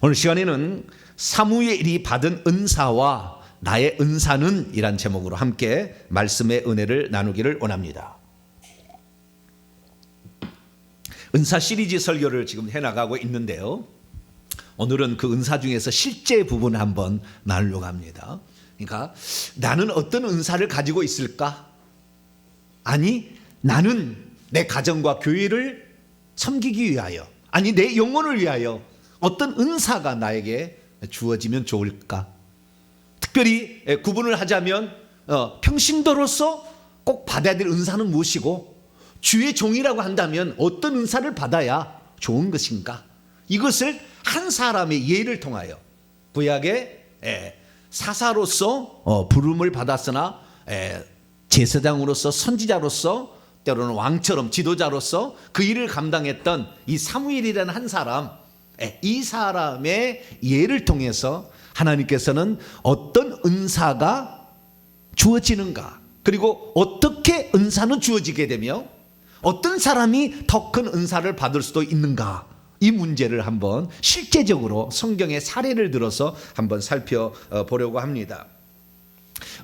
오늘 시간에는 사무엘이 받은 은사와 나의 은사는 이란 제목으로 함께 말씀의 은혜를 나누기를 원합니다. 은사 시리즈 설교를 지금 해나가고 있는데요, 오늘은 그 은사 중에서 실제 부분을 한번 나누려고 합니다. 그러니까 나는 어떤 은사를 가지고 있을까? 아니, 나는 내 가정과 교회를 섬기기 위하여, 아니 내 영혼을 위하여 어떤 은사가 나에게 주어지면 좋을까? 특별히 구분을 하자면 평신도로서 꼭 받아야 될 은사는 무엇이고, 주의 종이라고 한다면 어떤 은사를 받아야 좋은 것인가? 이것을 한 사람의 예를 통하여, 구약의 사사로서 부름을 받았으나 제사장으로서, 선지자로서, 때로는 왕처럼 지도자로서 그 일을 감당했던 이 사무엘이라는 한 사람, 이 사람의 예를 통해서 하나님께서는 어떤 은사가 주어지는가, 그리고 어떻게 은사는 주어지게 되며 어떤 사람이 더 큰 은사를 받을 수도 있는가, 이 문제를 한번 실제적으로 성경의 사례를 들어서 한번 살펴보려고 합니다.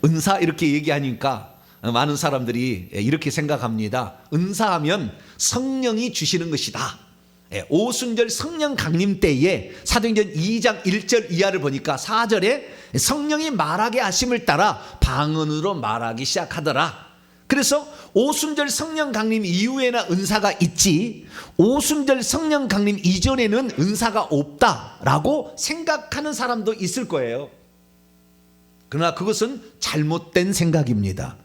은사 이렇게 얘기하니까 많은 사람들이 이렇게 생각합니다. 은사하면 성령이 주시는 것이다. 오순절 성령 강림 때에 사도행전 2장 1절 이하를 보니까 4절에 성령이 말하게 하심을 따라 방언으로 말하기 시작하더라. 그래서 오순절 성령 강림 이후에나 은사가 있지, 오순절 성령 강림 이전에는 은사가 없다라고 생각하는 사람도 있을 거예요. 그러나 그것은 잘못된 생각입니다.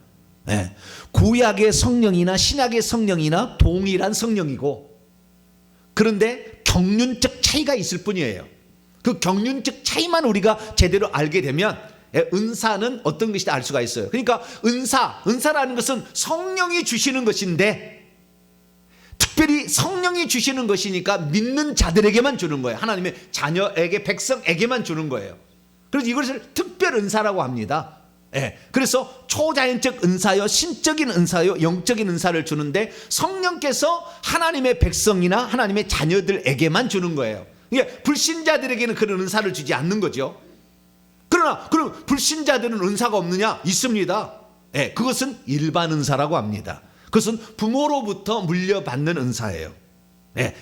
구약의 성령이나 신약의 성령이나 동일한 성령이고, 그런데 경륜적 차이가 있을 뿐이에요. 그 경륜적 차이만 우리가 제대로 알게 되면 은사는 어떤 것이다 알 수가 있어요. 그러니까 은사라는 것은 성령이 주시는 것인데, 특별히 성령이 주시는 것이니까 믿는 자들에게만 주는 거예요. 하나님의 자녀에게, 백성에게만 주는 거예요. 그래서 이것을 특별 은사라고 합니다. 그래서 초자연적 은사요, 신적인 은사요, 영적인 은사를 주는데 성령께서 하나님의 백성이나 하나님의 자녀들에게만 주는 거예요. 이게 불신자들에게는 그런 은사를 주지 않는 거죠. 그러나 그럼 불신자들은 은사가 없느냐? 있습니다. 그것은 일반 은사라고 합니다. 그것은 부모로부터 물려받는 은사예요.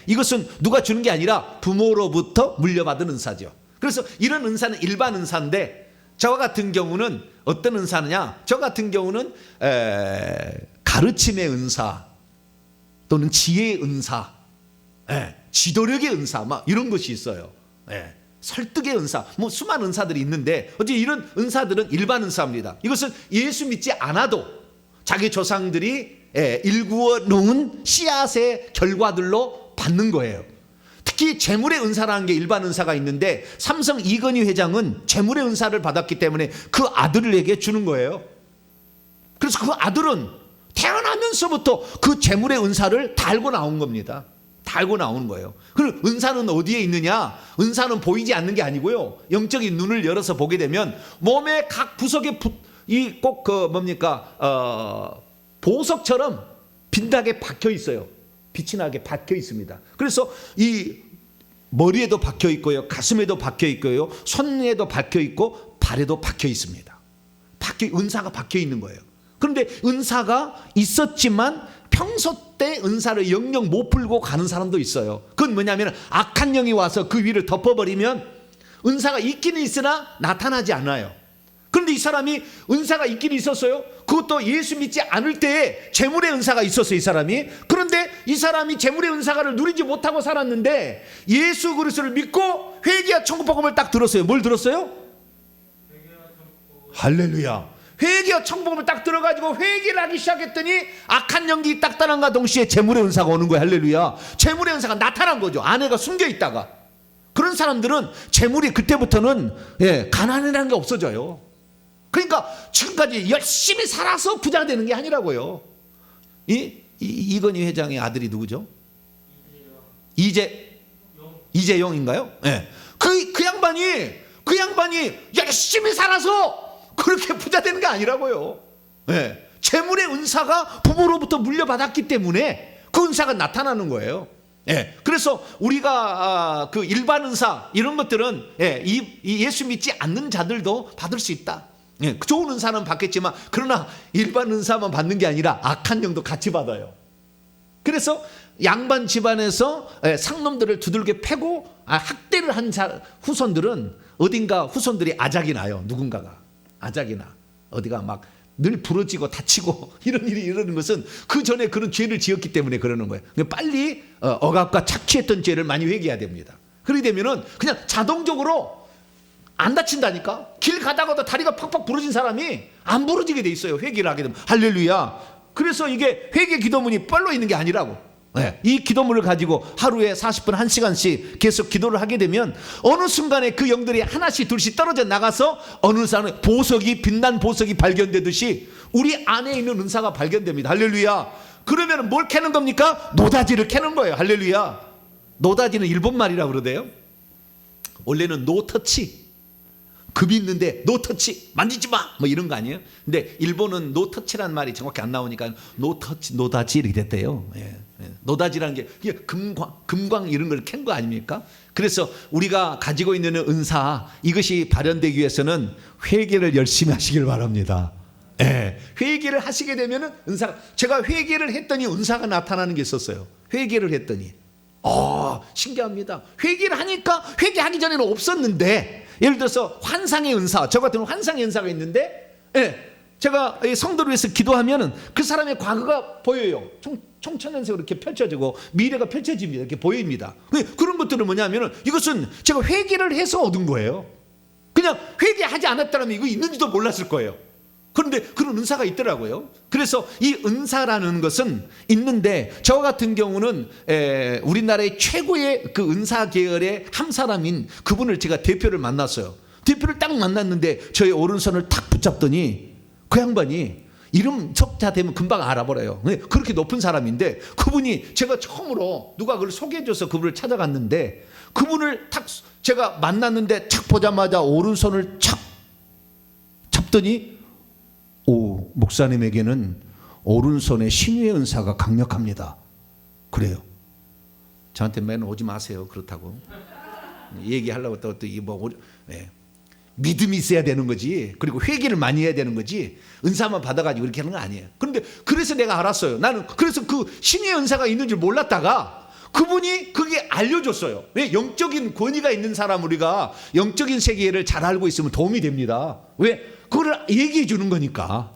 이것은 누가 주는 게 아니라 부모로부터 물려받은 은사죠. 그래서 이런 은사는 일반 은사인데, 저 같은 경우는 어떤 은사느냐? 저 같은 경우는 가르침의 은사, 또는 지혜의 은사, 지도력의 은사, 막 이런 것이 있어요. 설득의 은사, 뭐 수많은 은사들이 있는데, 어째 이런 은사들은 일반 은사입니다. 이것은 예수 믿지 않아도 자기 조상들이 일구어 놓은 씨앗의 결과들로 받는 거예요. 특히 재물의 은사라는 게 일반 은사가 있는데, 삼성 이건희 회장은 재물의 은사를 받았기 때문에 그 아들에게 주는 거예요. 그래서 그 아들은 태어나면서부터 그 재물의 은사를 다 알고 나온 겁니다. 다 알고 나오는 거예요. 그럼 은사는 어디에 있느냐? 은사는 보이지 않는 게 아니고요, 영적인 눈을 열어서 보게 되면 몸의 각 구석에 꼭 보석처럼 빈다게 박혀 있어요. 빛이 나게 박혀 있습니다. 그래서 이 머리에도 박혀 있고요, 가슴에도 박혀 있고요, 손에도 박혀 있고, 발에도 박혀 있습니다. 은사가 박혀 있는 거예요. 그런데 은사가 있었지만 평소 때 은사를 영영 못 풀고 가는 사람도 있어요. 그건 뭐냐면 악한 영이 와서 그 위를 덮어버리면 은사가 있기는 있으나 나타나지 않아요. 그런데 이 사람이 은사가 있긴 있었어요. 그것도 예수 믿지 않을 때에 재물의 은사가 있었어요, 이 사람이. 그런데 이 사람이 재물의 은사를 누리지 못하고 살았는데 예수 그리스도를 믿고 회개와 천국복음을 딱 들었어요. 뭘 들었어요? 할렐루야. 회개와 천국복음을 딱 들어가지고 회개를 하기 시작했더니 악한 영이 딱 떠난과 동시에 재물의 은사가 오는 거예요. 할렐루야. 재물의 은사가 나타난 거죠. 아내가 숨겨 있다가. 그런 사람들은 재물이 그때부터는 가난이라는 게 없어져요. 그러니까 지금까지 열심히 살아서 부자 되는 게 아니라고요. 이건희 회장의 아들이 누구죠? 이재용인가요? 그 양반이 열심히 살아서 그렇게 부자 되는 게 아니라고요. 재물의 은사가 부모로부터 물려받았기 때문에 그 은사가 나타나는 거예요. 예, 그래서 우리가 그 일반 은사 이런 것들은 이 예수 믿지 않는 자들도 받을 수 있다. 예, 좋은 은사는 받겠지만 그러나 일반 은사만 받는 게 아니라 악한 영도 같이 받아요. 그래서 양반 집안에서 상놈들을 두들겨 패고 학대를 한 후손들은 어딘가 후손들이 아작이 나요. 누군가가 아작이 나. 어디가 막 늘 부러지고 다치고 이런 일이 일어나는 것은 그 전에 그런 죄를 지었기 때문에 그러는 거예요. 빨리 억압과 착취했던 죄를 많이 회개해야 됩니다. 그렇게 되면은 그냥 자동적으로 안 다친다니까. 길 가다가도 다리가 팍팍 부러진 사람이 안 부러지게 돼 있어요. 회개를 하게 되면. 할렐루야. 그래서 이게 회개 기도문이 뻘로 있는 게 아니라고. 이 기도문을 가지고 하루에 40분 1시간씩 계속 기도를 하게 되면 어느 순간에 그 영들이 하나씩 둘씩 떨어져 나가서 어느 사람은 보석이 빛난 보석이 발견되듯이 우리 안에 있는 은사가 발견됩니다. 할렐루야. 그러면 뭘 캐는 겁니까? 노다지를 캐는 거예요. 할렐루야. 노다지는 일본 말이라고 그러대요. 원래는 노터치, 금이 있는데 노터치, 만지지 마, 뭐 이런 거 아니에요? 근데 일본은 노터치라는 말이 정확히 안 나오니까 노터치, 노다지 이렇게 됐대요. 노다지라는 게 금광 이런 걸 캔 거 아닙니까? 그래서 우리가 가지고 있는 은사 이것이 발현되기 위해서는 회개를 열심히 하시길 바랍니다. 회개를 하시게 되면은 은사가, 제가 회개를 했더니 은사가 나타나는 게 있었어요. 회개를 했더니 신기합니다. 회개를 하니까 회개하기 전에는 없었는데, 예를 들어서 환상의 은사, 저 같은 환상의 은사가 있는데, 제가 성도를 위해서 기도하면은 그 사람의 과거가 보여요. 청천연색으로 이렇게 펼쳐지고 미래가 펼쳐집니다. 이렇게 보입니다. 그런 것들은 뭐냐면은 이것은 제가 회개를 해서 얻은 거예요. 그냥 회개하지 않았다면 이거 있는지도 몰랐을 거예요. 그런데 그런 은사가 있더라고요. 그래서 이 은사라는 것은 있는데, 저 같은 경우는 우리나라의 최고의 그 은사 계열의 한 사람인 그분을 제가 대표를 만났어요. 대표를 딱 만났는데 저의 오른손을 탁 붙잡더니 그 양반이 이름 석자 되면 금방 알아버려요. 그렇게 높은 사람인데, 그분이 제가 처음으로 누가 그걸 소개해줘서 그분을 찾아갔는데, 그분을 탁 제가 만났는데 탁 보자마자 오른손을 착 잡더니 목사님에게는 오른손에 신유의 은사가 강력합니다. 그래요. 저한테 맨날 오지 마세요. 그렇다고 얘기하려고 또 믿음이 있어야 되는 거지. 그리고 회개를 많이 해야 되는 거지. 은사만 받아가지고 이렇게 하는 거 아니에요. 그런데 그래서 내가 알았어요. 나는 그래서 그 신유의 은사가 있는 줄 몰랐다가 그분이 그게 알려줬어요. 왜? 영적인 권위가 있는 사람, 우리가 영적인 세계를 잘 알고 있으면 도움이 됩니다. 왜? 그걸 얘기해 주는 거니까.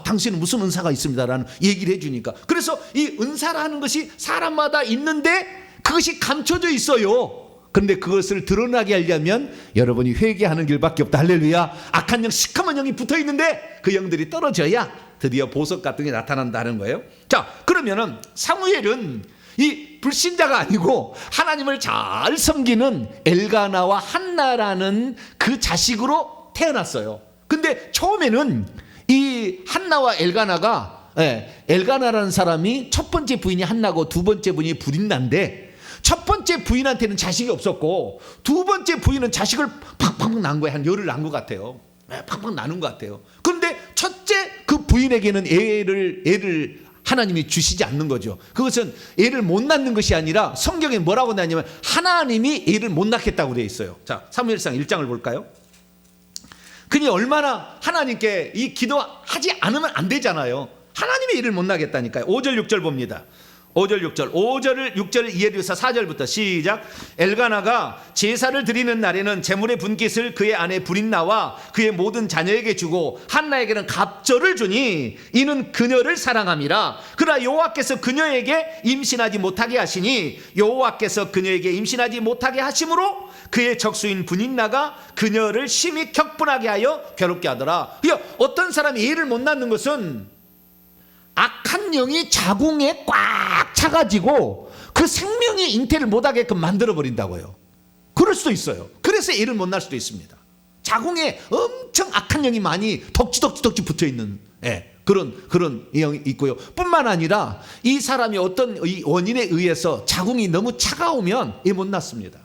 당신은 무슨 은사가 있습니다라는 얘기를 해주니까. 그래서 이 은사라는 것이 사람마다 있는데 그것이 감춰져 있어요. 그런데 그것을 드러나게 하려면 여러분이 회개하는 길밖에 없다. 할렐루야. 악한 영, 시커먼 영이 붙어 있는데 그 영들이 떨어져야 드디어 보석 같은 게 나타난다는 거예요. 자, 그러면은 사무엘은 이 불신자가 아니고 하나님을 잘 섬기는 엘가나와 한나라는 그 자식으로 태어났어요. 근데 처음에는 이 한나와 엘가나가, 엘가나라는 사람이 첫 번째 부인이 한나고 두 번째 부인이 브린나인데, 첫 번째 부인한테는 자식이 없었고 두 번째 부인은 자식을 팍팍 낳은 거예요. 한 열을 낳은 것 같아요. 팍팍 낳은 것 같아요. 그런데 첫째 그 부인에게는 애를 하나님이 주시지 않는 거죠. 그것은 애를 못 낳는 것이 아니라 성경에 뭐라고 나냐면 하나님이 애를 못 낳겠다고 되어 있어요. 자, 사무엘상 1장을 볼까요? 그니 얼마나 하나님께 이 기도하지 않으면 안 되잖아요. 하나님이 애를 못 낳겠다니까요. 5절 6절 봅니다. 5절 6절 5절 6절 이해해서 4절부터 시작. 엘가나가 제사를 드리는 날에는 제물의 분깃을 그의 아내 브린나와 그의 모든 자녀에게 주고 한나에게는 갑절을 주니 이는 그녀를 사랑함이라. 그러나 여호와께서 그녀에게 임신하지 못하게 하시니 여호와께서 그녀에게 임신하지 못하게 하심으로 그의 적수인 브린나가 그녀를 심히 격분하게 하여 괴롭게 하더라. 그러니까 어떤 사람이 애를 못 낳는 것은 악한 영이 자궁에 꽉 차가지고 그 생명의 잉태를 못하게끔 만들어버린다고요. 그럴 수도 있어요. 그래서 애를 못 낳을 수도 있습니다. 자궁에 엄청 악한 영이 많이 덕지덕지 붙어있는 그런 영이 있고요. 뿐만 아니라 이 사람이 어떤 원인에 의해서 자궁이 너무 차가우면 애 못 낳습니다.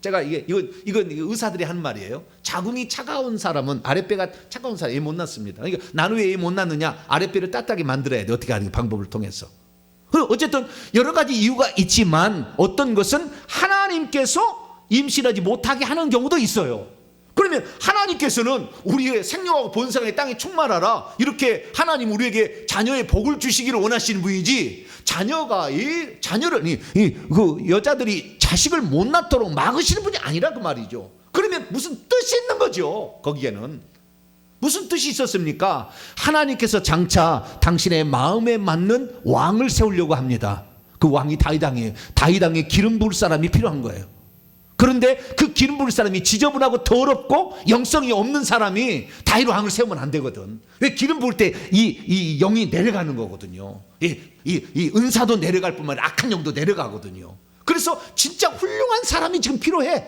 제가 이건 의사들이 하는 말이에요. 자궁이 차가운 사람은, 아랫배가 차가운 사람이 애 못 낳습니다. 그러니까 나는 왜 애 못 낳느냐? 아랫배를 따뜻하게 만들어야 돼. 어떻게 하는 방법을 통해서. 어쨌든 여러 가지 이유가 있지만 어떤 것은 하나님께서 임신하지 못하게 하는 경우도 있어요. 그러면 하나님께서는 우리의 생명하고 본성의 땅에 충만하라 이렇게 하나님 우리에게 자녀의 복을 주시기를 원하시는 분이지, 자녀가 그 여자들이 자식을 못 낳도록 막으시는 분이 아니라 그 말이죠. 그러면 무슨 뜻이 있는 거죠? 거기에는 무슨 뜻이 있었습니까? 하나님께서 장차 당신의 마음에 맞는 왕을 세우려고 합니다. 그 왕이 다윗왕이에요. 다윗왕에 기름 부을 사람이 필요한 거예요. 그런데 그 기름 부을 사람이 지저분하고 더럽고 영성이 없는 사람이 다윗 왕을 세우면 안 되거든. 왜? 기름 부을 때 이 영이 내려가는 거거든요. 이 은사도 내려갈 뿐만 아니라 악한 영도 내려가거든요. 그래서 진짜 훌륭한 사람이 지금 필요해.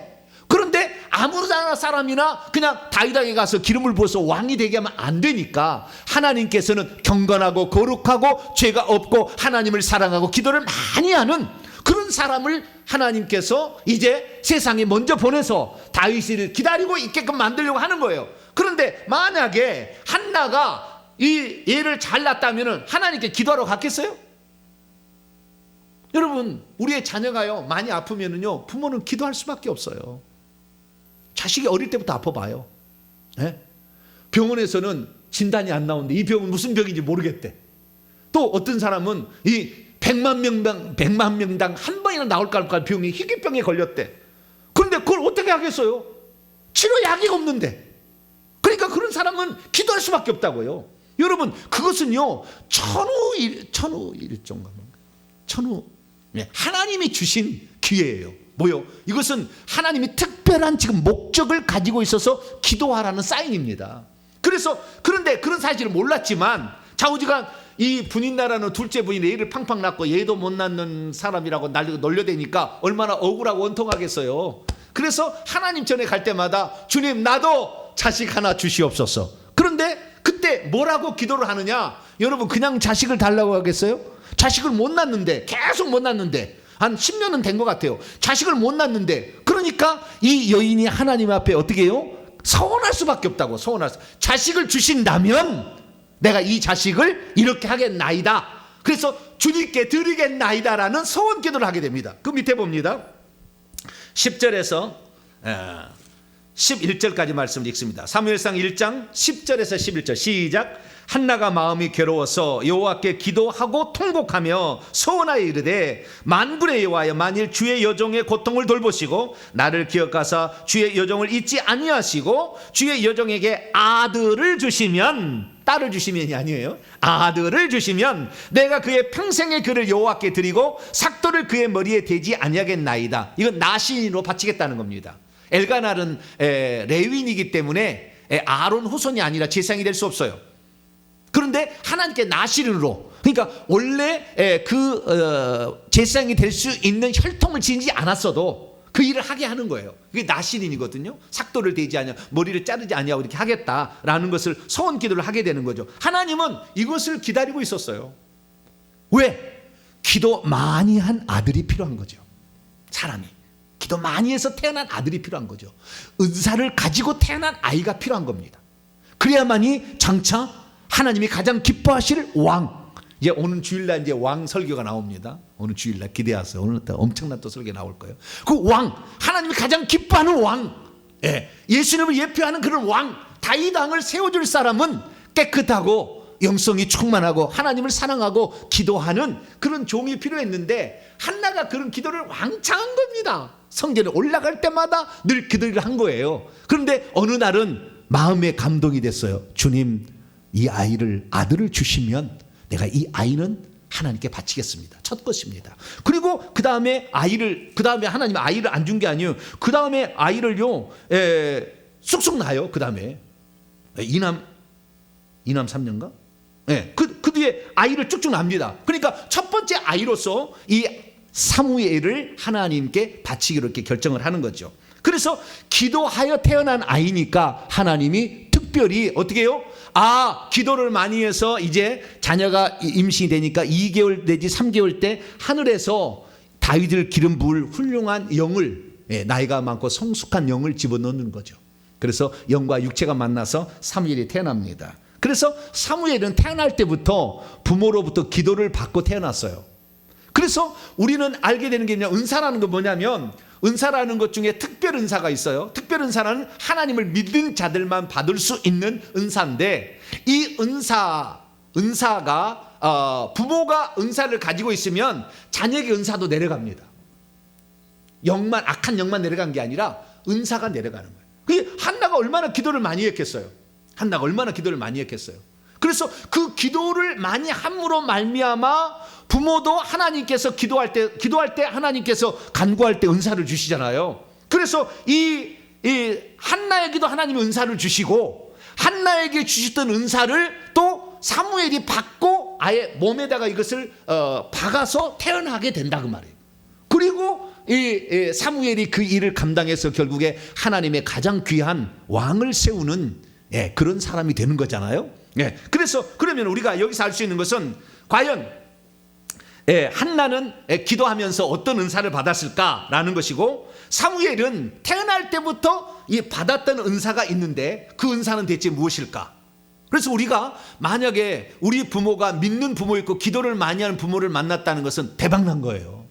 그런데 아무나 사람이나 그냥 다윗에게 가서 기름을 부어서 왕이 되게 하면 안 되니까 하나님께서는 경건하고 거룩하고 죄가 없고 하나님을 사랑하고 기도를 많이 하는 그런 사람을 하나님께서 이제 세상에 먼저 보내서 다윗을 기다리고 있게끔 만들려고 하는 거예요. 그런데 만약에 한나가 이 얘를 잘 낳았다면 하나님께 기도하러 갔겠어요? 여러분, 우리의 자녀가요 많이 아프면은요 부모는 기도할 수밖에 없어요. 자식이 어릴 때부터 아파봐요. 네? 병원에서는 진단이 안 나오는데 이 병은 무슨 병인지 모르겠대. 또 어떤 사람은 이 100만 명당 한 번이나 나올까 할까 병이 희귀병에 걸렸대. 그런데 그걸 어떻게 하겠어요? 치료약이 없는데. 그러니까 그런 사람은 기도할 수밖에 없다고요. 여러분, 그것은요 하나님이 주신 기회예요. 뭐요? 이것은 하나님이 특별한 지금 목적을 가지고 있어서 기도하라는 사인입니다. 그런데 그런 사실을 몰랐지만 좌우지간 이 분인나라는 둘째 부인이 얘를 팡팡 낳고 얘도 못 낳는 사람이라고 놀려대니까 얼마나 억울하고 원통하겠어요. 그래서 하나님 전에 갈 때마다 주님 나도 자식 하나 주시옵소서. 그런데 그때 뭐라고 기도를 하느냐? 여러분, 그냥 자식을 달라고 하겠어요? 자식을 못 낳는데, 계속 못 낳는데 한 10년은 된 것 같아요. 자식을 못 낳는데, 그러니까 이 여인이 하나님 앞에 어떻게 해요? 서원할 수밖에 없다고. 자식을 주신다면 내가 이 자식을 이렇게 하겠나이다. 그래서 주님께 드리겠나이다라는 서원 기도를 하게 됩니다. 그 밑에 봅니다. 10절에서 11절까지 말씀을 읽습니다. 사무엘상 1장 10절에서 11절 시작. 한나가 마음이 괴로워서 여호와께 기도하고 통곡하며 서원하여 이르되 만군의 여호와여, 만일 주의 여종의 고통을 돌보시고 나를 기억하사 주의 여종을 잊지 아니하시고 주의 여종에게 아들을 주시면, 딸을 주시면이 아니에요, 아들을 주시면 내가 그의 평생의 그를 여호와께 드리고 삭도를 그의 머리에 대지 아니하겠나이다. 이건 나신으로 바치겠다는 겁니다. 엘가날은 레위인이기 때문에 아론 후손이 아니라 제사장이 될 수 없어요. 그런데 하나님께 나시른으로, 그러니까 원래 제사장이 될 수 있는 혈통을 지니지 않았어도 그 일을 하게 하는 거예요. 그게 나시린이거든요. 삭도를 대지 아니하, 머리를 자르지 아니하고 이렇게 하겠다라는 것을 서원 기도를 하게 되는 거죠. 하나님은 이것을 기다리고 있었어요. 왜? 기도 많이 한 아들이 필요한 거죠. 사람이 기도 많이 해서 태어난 아들이 필요한 거죠. 은사를 가지고 태어난 아이가 필요한 겁니다. 그래야만이 장차 하나님이 가장 기뻐하실 왕. 이제 오는 주일날 이제 왕 설교가 나옵니다. 오늘 주일날 기대하세요. 오늘 또 엄청난 또 설교 나올 거예요. 그 왕, 하나님이 가장 기뻐하는 왕, 예수님을 예표하는 그런 왕, 다윗 왕을 세워줄 사람은 깨끗하고 영성이 충만하고 하나님을 사랑하고 기도하는 그런 종이 필요했는데 한나가 그런 기도를 왕창 한 겁니다. 성전에 올라갈 때마다 늘 기도를 한 거예요. 그런데 어느 날은 마음에 감동이 됐어요. 주님, 이 아들을 주시면 내가 이 아이는 하나님께 바치겠습니다. 첫 것입니다. 그리고 그 다음에 하나님 아이를 안 준 게 아니에요. 그 다음에 아이를요, 쑥쑥 낳아요. 그 다음에 이남 3년가? 그 뒤에 아이를 쭉쭉 납니다. 그러니까 첫 번째 아이로서 이 사무엘을 하나님께 바치기로 이렇게 결정을 하는 거죠. 그래서 기도하여 태어난 아이니까 하나님이 특별히 어떻게 해요? 기도를 많이 해서 이제 자녀가 임신이 되니까 2개월 내지 3개월 때 하늘에서 다윗을 기름 부을 훌륭한 영을, 나이가 많고 성숙한 영을 집어넣는 거죠. 그래서 영과 육체가 만나서 사무엘이 태어납니다. 그래서 사무엘은 태어날 때부터 부모로부터 기도를 받고 태어났어요. 그래서 우리는 알게 되는 게 뭐냐, 은사라는 건 뭐냐면, 은사라는 것 중에 특별 은사가 있어요. 특별 은사는 하나님을 믿는 자들만 받을 수 있는 은사인데, 이 은사가 부모가 은사를 가지고 있으면 자녀에게 은사도 내려갑니다. 악한 영만 내려간 게 아니라 은사가 내려가는 거예요. 그 한나가 얼마나 기도를 많이 했겠어요. 그래서 그 기도를 많이 함으로 말미암아 부모도 하나님께서 기도할 때 하나님께서 간구할 때 은사를 주시잖아요. 그래서 이 한나에게도 하나님이 은사를 주시고, 한나에게 주셨던 은사를 또 사무엘이 받고 아예 몸에다가 이것을 박아서 태어나게 된다 그 말이에요. 그리고 이 사무엘이 그 일을 감당해서 결국에 하나님의 가장 귀한 왕을 세우는 그런 사람이 되는 거잖아요. 그래서 그러면 우리가 여기서 알 수 있는 것은, 과연 한나는 기도하면서 어떤 은사를 받았을까라는 것이고, 사무엘은 태어날 때부터 받았던 은사가 있는데 그 은사는 대체 무엇일까? 그래서 우리가 만약에 우리 부모가 믿는 부모 있고 기도를 많이 하는 부모를 만났다는 것은 대박난 거예요.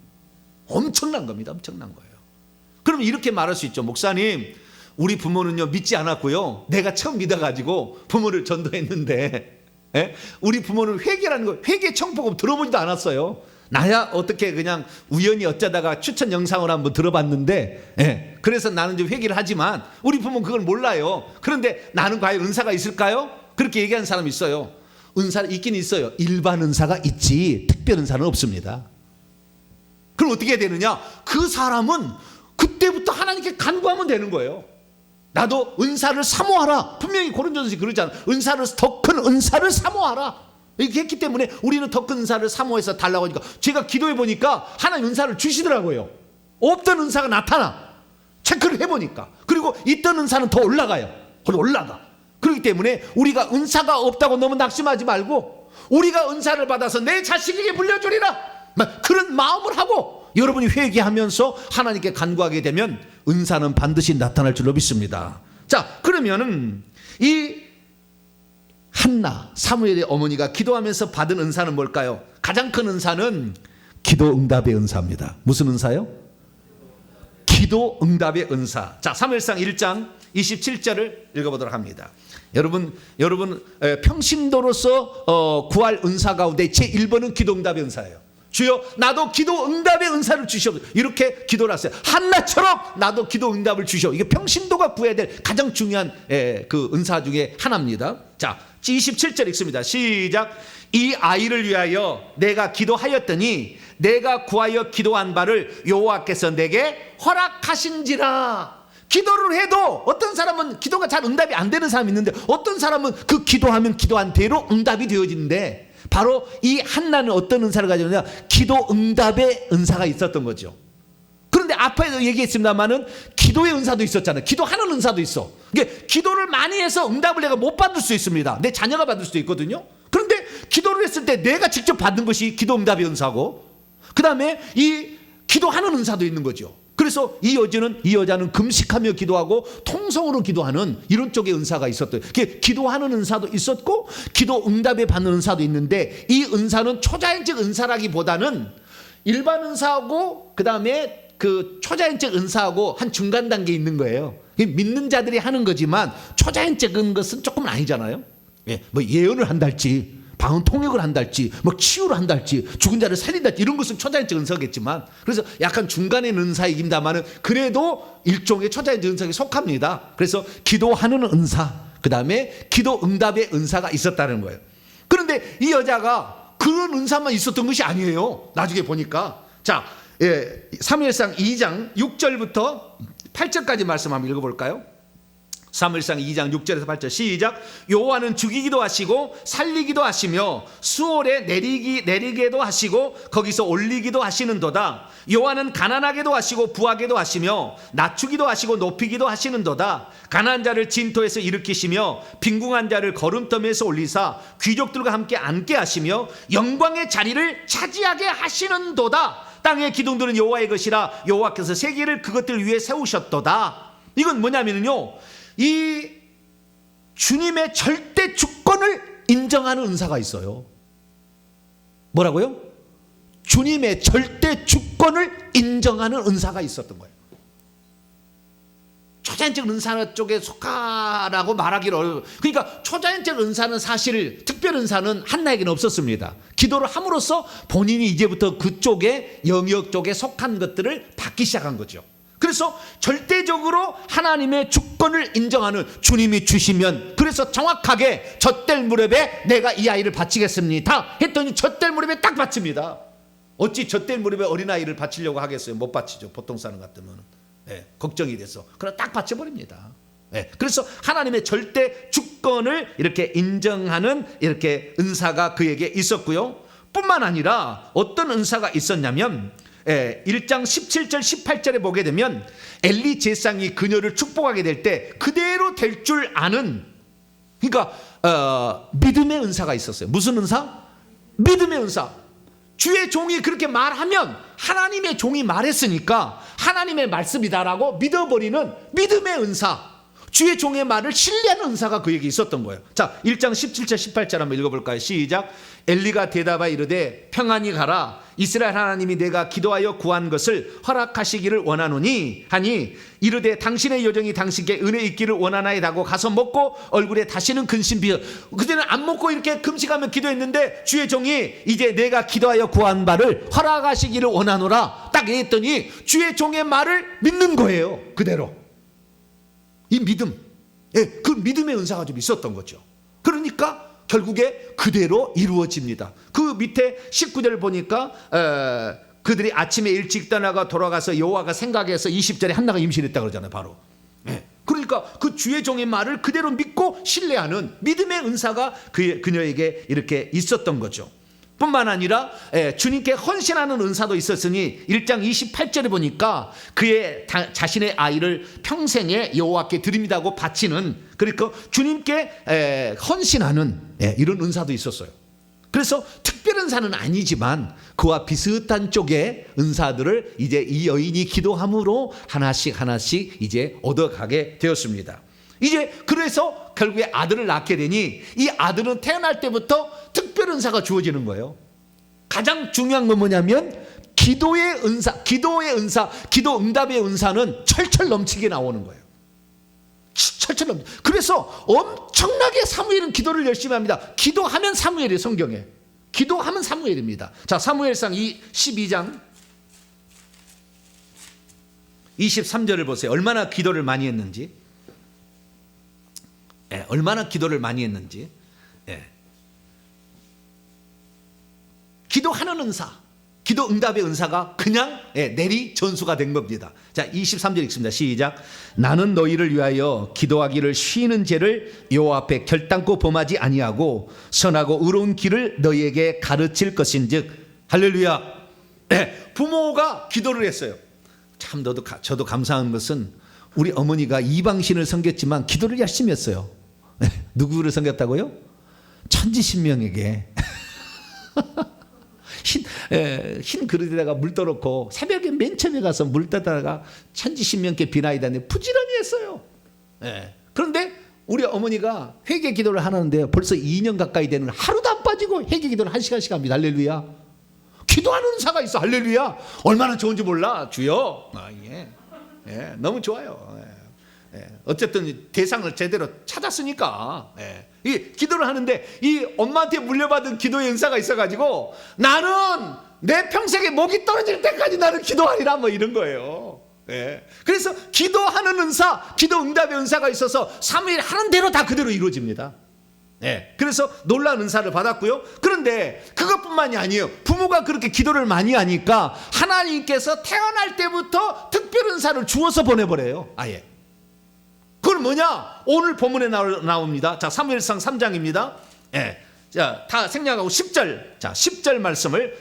엄청난 겁니다. 엄청난 거예요. 그러면 이렇게 말할 수 있죠. 목사님, 우리 부모는요 믿지 않았고요, 내가 처음 믿어가지고 부모를 전도했는데, 우리 부모는 회개라는 거, 회개 청포금 들어보지도 않았어요. 나야 어떻게 그냥 우연히 어쩌다가 추천 영상을 한번 들어봤는데, 그래서 나는 좀 회개를 하지만 우리 부모는 그걸 몰라요. 그런데 나는 과연 은사가 있을까요? 그렇게 얘기하는 사람이 있어요. 은사는 있긴 있어요. 일반 은사가 있지 특별 은사는 없습니다. 그럼 어떻게 해야 되느냐? 그 사람은 그때부터 하나님께 간구하면 되는 거예요. 나도 은사를 사모하라. 분명히 고린도전서 그러잖아. 더 큰 은사를 사모하라. 이렇게 했기 때문에 우리는 더 큰 은사를 사모해서 달라고 하니까, 제가 기도해 보니까 하나님 은사를 주시더라고요. 없던 은사가 나타나. 체크를 해보니까. 그리고 있던 은사는 더 올라가요. 올라가. 그렇기 때문에 우리가 은사가 없다고 너무 낙심하지 말고, 우리가 은사를 받아서 내 자식에게 물려주리라, 그런 마음을 하고 여러분이 회개하면서 하나님께 간구하게 되면 은사는 반드시 나타날 줄로 믿습니다. 자, 그러면은 이 한나, 사무엘의 어머니가 기도하면서 받은 은사는 뭘까요? 가장 큰 은사는 기도 응답의 은사입니다. 무슨 은사요? 기도 응답의 은사. 자, 사무엘상 1장 27절을 읽어보도록 합니다. 여러분 평신도로서 구할 은사 가운데 제1번은 기도 응답의 은사예요. 주여, 나도 기도 응답의 은사를 주시옵소서. 이렇게 기도를 하세요. 한나처럼 나도 기도 응답을 주시옵소서. 이게 평신도가 구해야 될 가장 중요한 그 은사 중에 하나입니다. 자, 27절 읽습니다. 시작. 이 아이를 위하여 내가 기도하였더니 내가 구하여 기도한 바를 여호와께서 내게 허락하신지라. 기도를 해도 어떤 사람은 기도가 잘 응답이 안 되는 사람이 있는데, 어떤 사람은 그 기도하면 기도한 대로 응답이 되어지는데, 바로 이 한나는 어떤 은사를 가지느냐? 기도 응답의 은사가 있었던 거죠. 그런데 앞에서 얘기했습니다만은 기도의 은사도 있었잖아요. 기도하는 은사도 있어. 이게 기도를 많이 해서 응답을 내가 못 받을 수 있습니다. 내 자녀가 받을 수도 있거든요. 그런데 기도를 했을 때 내가 직접 받은 것이 기도 응답의 은사고, 그 다음에 이 기도하는 은사도 있는 거죠. 그래서 이 여자는 금식하며 기도하고 통성으로 기도하는 이런 쪽의 은사가 있었대요. 기도하는 은사도 있었고 기도 응답에 받는 은사도 있는데, 이 은사는 초자연적 은사라기보다는 일반 은사하고 그 다음에 그 초자연적 은사하고 한 중간 단계에 있는 거예요. 믿는 자들이 하는 거지만 초자연적인 것은 조금 아니잖아요. 뭐 예언을 한달지, 방언 통역을 한달지, 뭐 치유를 한달지, 죽은 자를 살린달지, 이런 것은 초자연적 은사겠지만, 그래서 약간 중간의 은사이긴다마는 그래도 일종의 초자연적 은사에 속합니다. 그래서 기도하는 은사, 그 다음에 기도 응답의 은사가 있었다는 거예요. 그런데 이 여자가 그런 은사만 있었던 것이 아니에요. 나중에 보니까. 자, 사무엘상 2장 6절부터 8절까지 말씀 한번 읽어볼까요? 사무엘상 2장 6절에서 8절 시작. 여호와는 죽이기도 하시고 살리기도 하시며 수월에 내리게도 하시고 거기서 올리기도 하시는도다. 여호와는 가난하게도 하시고 부하게도 하시며 낮추기도 하시고 높이기도 하시는도다. 가난한 자를 진토에서 일으키시며 빈궁한 자를 거름더미에서 올리사 귀족들과 함께 앉게 하시며 영광의 자리를 차지하게 하시는도다. 땅의 기둥들은 여호와의 것이라 여호와께서 세계를 그것들 위에 세우셨도다. 이건 뭐냐면요, 이 주님의 절대 주권을 인정하는 은사가 있어요. 뭐라고요? 주님의 절대 주권을 인정하는 은사가 있었던 거예요. 초자연적 은사 쪽에 속하라고 말하기를 어려워요. 그러니까 초자연적 은사는 사실 특별 은사는 한나에게는 없었습니다. 기도를 함으로써 본인이 이제부터 그쪽에 영역 쪽에 속한 것들을 받기 시작한 거죠. 그래서 절대적으로 하나님의 주권을 인정하는, 주님이 주시면, 그래서 정확하게 젖될 무렵에 내가 이 아이를 바치겠습니다 했더니 젖될 무렵에 딱 바칩니다. 어찌 젖될 무렵에 어린아이를 바치려고 하겠어요? 못 바치죠. 보통 사람 같으면. 걱정이 돼서. 그럼 딱 바쳐버립니다. 그래서 하나님의 절대 주권을 이렇게 인정하는 이렇게 은사가 그에게 있었고요. 뿐만 아니라 어떤 은사가 있었냐면 1장 17절 18절에 보게 되면 엘리 제사장이 그녀를 축복하게 될 때 그대로 될 줄 아는, 그러니까 믿음의 은사가 있었어요. 무슨 은사? 믿음의 은사. 주의 종이 그렇게 말하면 하나님의 종이 말했으니까 하나님의 말씀이다라고 믿어버리는 믿음의 은사, 주의 종의 말을 신뢰하는 은사가 그에게 있었던 거예요. 자, 1장 17절 18절 한번 읽어볼까요? 시작. 엘리가 대답하여 이르되 평안히 가라. 이스라엘 하나님이 내가 기도하여 구한 것을 허락하시기를 원하노니 하니 이르되 당신의 여정이 당신께 은혜 있기를 원하나이다고 가서 먹고 얼굴에 다시는 근심 비어. 그때는 안 먹고 이렇게 금식하며 기도했는데 주의 종이 이제 내가 기도하여 구한 바를 허락하시기를 원하노라 딱 했더니 주의 종의 말을 믿는 거예요. 그대로. 이 믿음, 그 믿음의 은사가 좀 있었던 거죠. 그러니까 결국에 그대로 이루어집니다. 그 밑에 19절 보니까 그들이 아침에 일찍 떠나가 돌아가서 여호와가 생각해서 20절에 한나가 임신했다 그러잖아요. 바로. 그러니까 그 주의 종의 말을 그대로 믿고 신뢰하는 믿음의 은사가 그녀에게 이렇게 있었던 거죠. 뿐만 아니라 주님께 헌신하는 은사도 있었으니 1장 28절에 보니까 그의 자신의 아이를 평생에 여호와께 드립니다고 바치는, 그러니까 주님께 헌신하는 이런 은사도 있었어요. 그래서 특별 은사는 아니지만 그와 비슷한 쪽의 은사들을 이제 이 여인이 기도함으로 하나씩 이제 얻어가게 되었습니다. 이제 그래서 결국에 아들을 낳게 되니 이 아들은 태어날 때부터 특별 은사가 주어지는 거예요. 가장 중요한 건 뭐냐면 기도의 은사, 기도 응답의 은사는 철철 넘치게 나오는 거예요. 철철 넘치. 그래서 엄청나게 사무엘은 기도를 열심히 합니다. 기도하면 사무엘이에요. 성경에. 기도하면 사무엘입니다. 자, 사무엘상 12장 23절을 보세요. 얼마나 기도를 많이 했는지. 얼마나 기도를 많이 했는지. 기도하는 은사, 기도 응답의 은사가 그냥 내리 전수가 된 겁니다. 자, 23절 읽습니다. 시작. 나는 너희를 위하여 기도하기를 쉬는 죄를 여호와 앞에 결단코 범하지 아니하고 선하고 의로운 길을 너희에게 가르칠 것인즉. 할렐루야. 부모가 기도를 했어요. 참 저도 감사한 것은 우리 어머니가 이방신을 섬겼지만 기도를 열심히 했어요. 누구를 섬겼다고요? 천지신명에게. 흰 그릇에다가 물 떠놓고 새벽에 맨 처음에 가서 물 떠다가 천지신명께 비나이다니 부지런히 했어요. 그런데 우리 어머니가 회개 기도를 하는데 벌써 2년 가까이 되는, 하루도 안 빠지고 회개 기도를 1시간씩 합니다. 할렐루야. 기도하는 은사가 있어. 할렐루야. 얼마나 좋은지 몰라. 주여. 너무 좋아요. 어쨌든 대상을 제대로 찾았으니까. 이 기도를 하는데 이 엄마한테 물려받은 기도의 은사가 있어가지고 나는 내 평생에 목이 떨어질 때까지 나는 기도하리라 뭐 이런 거예요. 그래서 기도하는 은사, 기도 응답의 은사가 있어서 사무엘 하는 대로 다 그대로 이루어집니다. 그래서 놀라운 은사를 받았고요. 그런데 그것뿐만이 아니에요. 부모가 그렇게 기도를 많이 하니까 하나님께서 태어날 때부터 특별 은사를 주어서 보내버려요. 아예. 그건 뭐냐? 오늘 본문에 나옵니다. 자, 사무엘상 3장입니다. 자, 다 생략하고 10절. 자, 10절 말씀을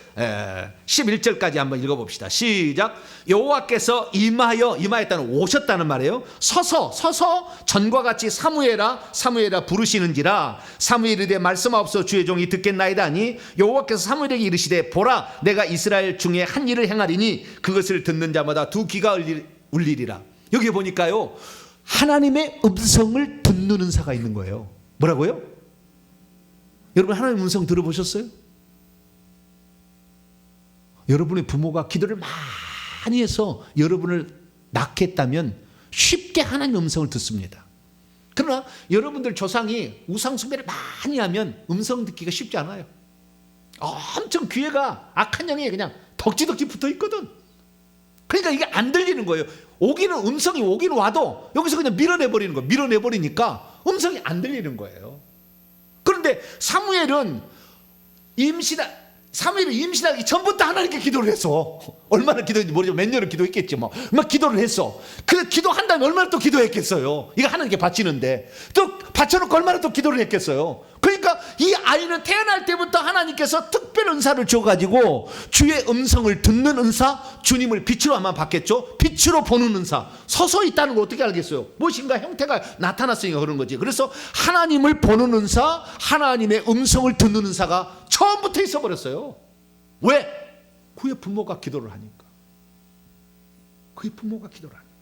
11절까지 한번 읽어봅시다. 시작. 여호와께서 임하였다는 오셨다는 말이에요. 서서 전과 같이 사무엘아 부르시는지라. 사무엘이 되 말씀하옵소서 주의 종이 듣겠나이다 하니 여호와께서 사무엘에게 이르시되 보라 내가 이스라엘 중에 한 일을 행하리니 그것을 듣는 자마다 두 귀가 울리리라. 여기 보니까요, 하나님의 음성을 듣는 은사가 있는 거예요. 뭐라고요? 여러분 하나님의 음성 들어보셨어요? 여러분의 부모가 기도를 많이 해서 여러분을 낳게 했다면 쉽게 하나님의 음성을 듣습니다. 그러나 여러분들 조상이 우상 숭배를 많이 하면 음성 듣기가 쉽지 않아요. 엄청 귀에가 악한 영이 그냥 덕지덕지 붙어 있거든. 그러니까 이게 안 들리는 거예요. 음성이 오긴 와도 여기서 그냥 밀어내버리는 거예요. 밀어내버리니까 음성이 안 들리는 거예요. 그런데 사무엘이 임신하기 전부터 하나님께 기도를 했어. 얼마나 기도했는지 모르지만 몇 년을 기도했겠지 뭐. 막 기도를 했어. 그래서 기도한 다음에 얼마나 또 기도했겠어요. 이거 하나님께 바치는데 또 바쳐놓고 얼마나 또 기도를 했겠어요. 그러니까 이 아이는 태어날 때부터 하나님께서 특별 은사를 줘가지고 주의 음성을 듣는 은사, 주님을 빛으로 아마 받겠죠. 빛으로 보는 은사. 서서 있다는 걸 어떻게 알겠어요? 무엇인가 형태가 나타났으니까 그런 거지. 그래서 하나님을 보는 은사, 하나님의 음성을 듣는 은사가 처음부터 있어버렸어요. 왜? 그의 부모가 기도를 하니까. 그의 부모가 기도를 하니까.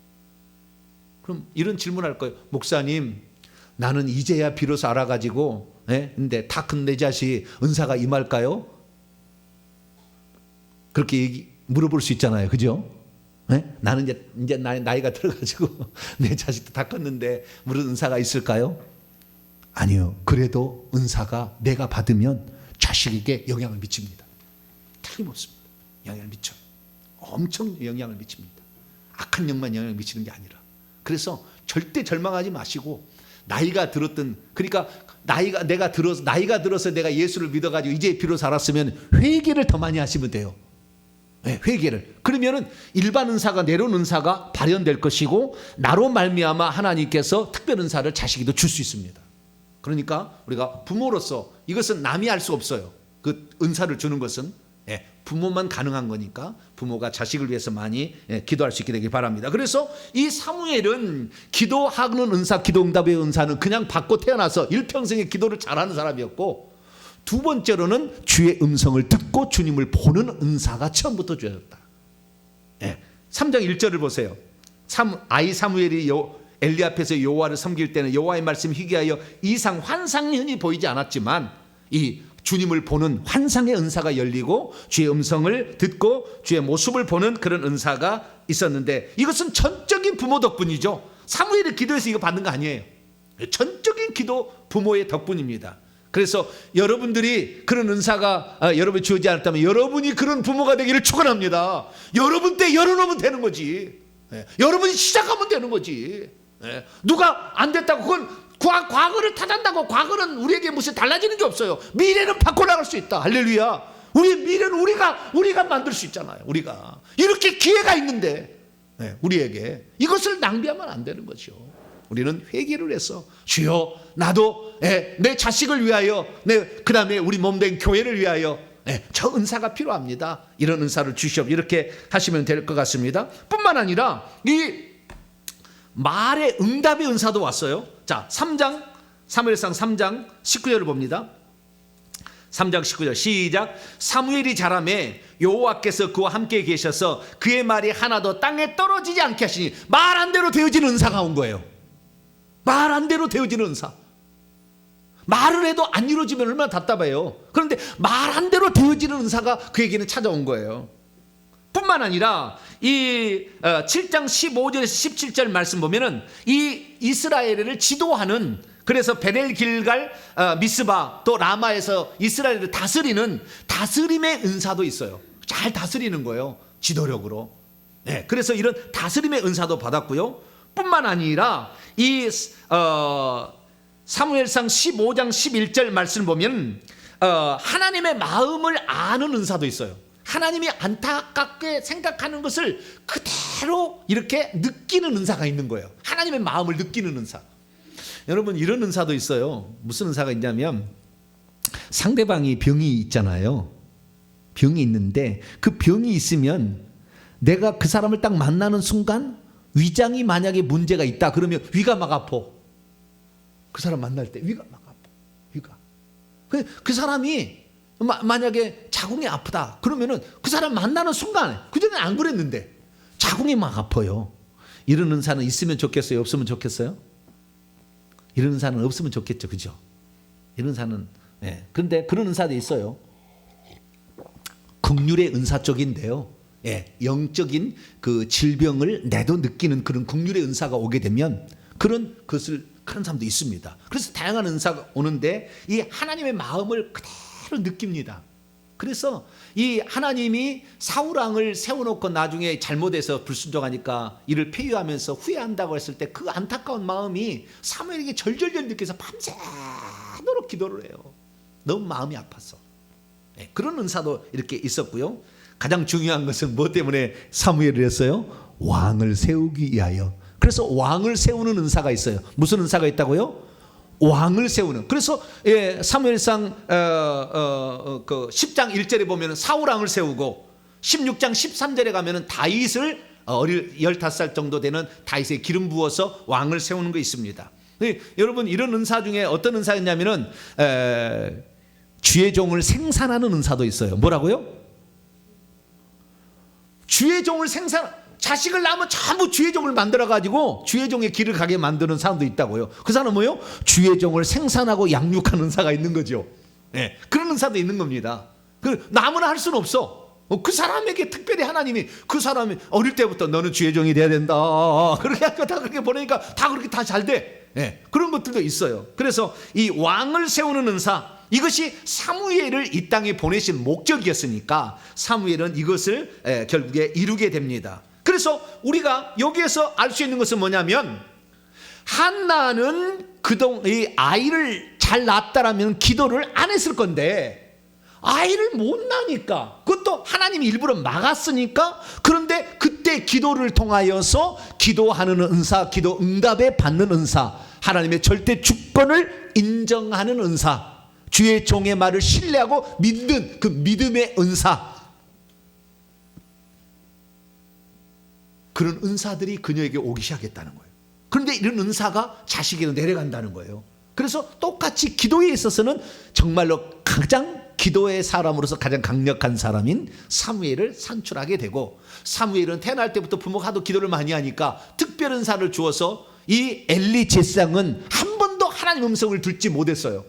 그럼 이런 질문할 거예요. 목사님, 나는 이제야 비로소 알아가지고 근데 다 큰 내 자식 은사가 임할까요? 그렇게 물어볼 수 있잖아요. 그죠? 나는 이제 나이가 들어가지고 내 자식도 다 컸는데 무슨 은사가 있을까요? 아니요. 그래도 은사가 내가 받으면 자식에게 영향을 미칩니다. 틀림없습니다. 영향을 미쳐요. 엄청 영향을 미칩니다. 악한 영만 영향을 미치는 게 아니라. 그래서 절대 절망하지 마시고 나이가 들었던, 그러니까 나이가 들어서 내가 예수를 믿어가지고 이제 비로소 알았으면 회개를 더 많이 하시면 돼요. 회개를. 그러면은 일반 은사가, 내려온 은사가 발현될 것이고 나로 말미암아 하나님께서 특별 은사를 자식에도 줄 수 있습니다. 그러니까 우리가 부모로서 이것은 남이 알 수 없어요. 그 은사를 주는 것은 부모만 가능한 거니까 부모가 자식을 위해서 많이 기도할 수 있게 되길 바랍니다. 그래서 이 사무엘은 기도하는 은사, 기도응답의 은사는 그냥 받고 태어나서 일평생에 기도를 잘하는 사람이었고, 두 번째로는 주의 음성을 듣고 주님을 보는 은사가 처음부터 주어졌다. 3장 1절을 보세요. 아이 사무엘이 엘리 앞에서 여호와를 섬길 때는 여호와의 말씀 희귀하여 이상 환상이 흔히 보이지 않았지만 이 주님을 보는 환상의 은사가 열리고 주의 음성을 듣고 주의 모습을 보는 그런 은사가 있었는데, 이것은 전적인 부모 덕분이죠. 사무엘이 기도해서 이거 받는 거 아니에요. 전적인 기도 부모의 덕분입니다. 그래서 여러분들이 그런 은사가 여러분이 주어지지 않았다면 여러분이 그런 부모가 되기를 축원합니다. 여러분 때 열어놓으면 되는 거지. 여러분이 시작하면 되는 거지. 누가 안 됐다고 그건 과거를 탓한다고 과거는 우리에게 무슨 달라지는 게 없어요. 미래는 바꿔나갈 수 있다. 할렐루야. 우리의 미래는 우리가 만들 수 있잖아요. 우리가 이렇게 기회가 있는데 우리에게 이것을 낭비하면 안 되는 거죠. 우리는 회개를 해서 주여 나도 내 자식을 위하여 그 다음에 우리 몸된 교회를 위하여 저 은사가 필요합니다. 이런 은사를 주시옵. 이렇게 하시면 될 것 같습니다. 뿐만 아니라 이 말의 응답의 은사도 왔어요. 자, 사무엘상 3장 19절을 봅니다. 3장 19절 시작. 사무엘이 자라매 여호와께서 그와 함께 계셔서 그의 말이 하나도 땅에 떨어지지 않게 하시니, 말한 대로 되어지는 은사가 온 거예요. 말한 대로 되어지는 은사. 말을 해도 안 이루어지면 얼마나 답답해요. 그런데 말한 대로 되어지는 은사가 그에게는 찾아온 거예요. 뿐만 아니라 이 7장 15절에서 17절 말씀 보면은 이 이스라엘을 지도하는, 그래서 베델 길갈 미스바 또 라마에서 이스라엘을 다스리는 다스림의 은사도 있어요. 잘 다스리는 거예요. 지도력으로. 그래서 이런 다스림의 은사도 받았고요. 뿐만 아니라 이 사무엘상 15장 11절 말씀 보면 하나님의 마음을 아는 은사도 있어요. 하나님이 안타깝게 생각하는 것을 그대로 이렇게 느끼는 은사가 있는 거예요. 하나님의 마음을 느끼는 은사. 여러분 이런 은사도 있어요. 무슨 은사가 있냐면 상대방이 병이 있잖아요. 병이 있는데 그 병이 있으면 내가 그 사람을 딱 만나는 순간 위장이 만약에 문제가 있다 그러면 위가 막 아파. 그 사람 만날 때 위가 막 아파. 위가. 그 사람이 만약에 자궁이 아프다 그러면은 그 사람 만나는 순간에, 그전에 안 그랬는데 자궁이 막 아파요. 이런 은사는 있으면 좋겠어요? 없으면 좋겠어요? 이런 은사는 없으면 좋겠죠. 그죠? 이런 은사는. 그런데 그런 은사도 있어요. 긍휼의 은사 쪽인데요. 영적인 그 질병을 내도 느끼는 그런 긍휼의 은사가 오게 되면 그런 것을 하는 사람도 있습니다. 그래서 다양한 은사가 오는데 이 하나님의 마음을 그대로 느낍니다. 그래서 이 하나님이 사울 왕을 세워놓고 나중에 잘못해서 불순종하니까 이를 폐위하면서 후회한다고 했을 때 그 안타까운 마음이 사무엘에게 절절절 느껴서 밤새도록 기도를 해요. 너무 마음이 아파서. 그런 은사도 이렇게 있었고요. 가장 중요한 것은 뭐 때문에 사무엘을 했어요? 왕을 세우기 위하여. 그래서 왕을 세우는 은사가 있어요. 무슨 은사가 있다고요? 왕을 세우는. 그래서 사무엘상 그 10장 1절에 보면 사울 왕을 세우고 16장 13절에 가면 다윗을 15살 정도 되는 다윗에 기름 부어서 왕을 세우는 거 있습니다. 여러분 이런 은사 중에 어떤 은사였냐면은 주의 종을 생산하는 은사도 있어요. 뭐라고요? 주의 종을 자식을 낳으면 전부 주의 종을 만들어가지고 주의 종의 길을 가게 만드는 사람도 있다고요. 그 사람은 뭐요? 주의 종을 생산하고 양육하는 은사가 있는 거죠. 그런 은사도 있는 겁니다. 아무나 할 수는 없어. 그 사람에게 특별히 하나님이 그 사람이 어릴 때부터 너는 주의 종이 돼야 된다. 그렇게 하니까 다 그렇게 보내니까 다 그렇게 다 잘 돼. 그런 것들도 있어요. 그래서 이 왕을 세우는 은사, 이것이 사무엘을 이 땅에 보내신 목적이었으니까 사무엘은 이것을 결국에 이루게 됩니다. 그래서 우리가 여기에서 알 수 있는 것은 뭐냐면 한나는 그동안 이 아이를 잘 낳았다라면 기도를 안 했을 건데 아이를 못 낳으니까 그것도 하나님이 일부러 막았으니까 그런데 그때 기도를 통하여서 기도하는 은사, 기도 응답에 받는 은사, 하나님의 절대 주권을 인정하는 은사, 주의 종의 말을 신뢰하고 믿는 그 믿음의 은사, 그런 은사들이 그녀에게 오기 시작했다는 거예요. 그런데 이런 은사가 자식에게 내려간다는 거예요. 그래서 똑같이 기도에 있어서는 정말로 가장 기도의 사람으로서 가장 강력한 사람인 사무엘을 산출하게 되고, 사무엘은 태어날 때부터 부모가 하도 기도를 많이 하니까 특별 은사를 주어서 이 엘리 제사장은 한 번도 하나님 음성을 듣지 못했어요.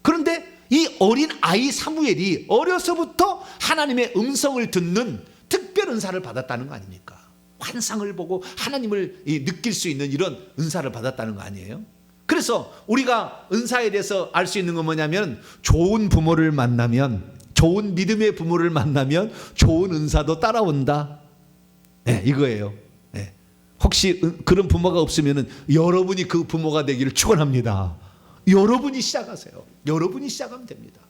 그런데 이 어린 아이 사무엘이 어려서부터 하나님의 음성을 듣는 특별 은사를 받았다는 거 아닙니까? 환상을 보고 하나님을 느낄 수 있는 이런 은사를 받았다는 거 아니에요? 그래서 우리가 은사에 대해서 알 수 있는 건 뭐냐면, 좋은 부모를 만나면, 좋은 믿음의 부모를 만나면 좋은 은사도 따라온다. 이거예요. 혹시 그런 부모가 없으면 여러분이 그 부모가 되기를 축원합니다. 여러분이 시작하세요. 여러분이 시작하면 됩니다.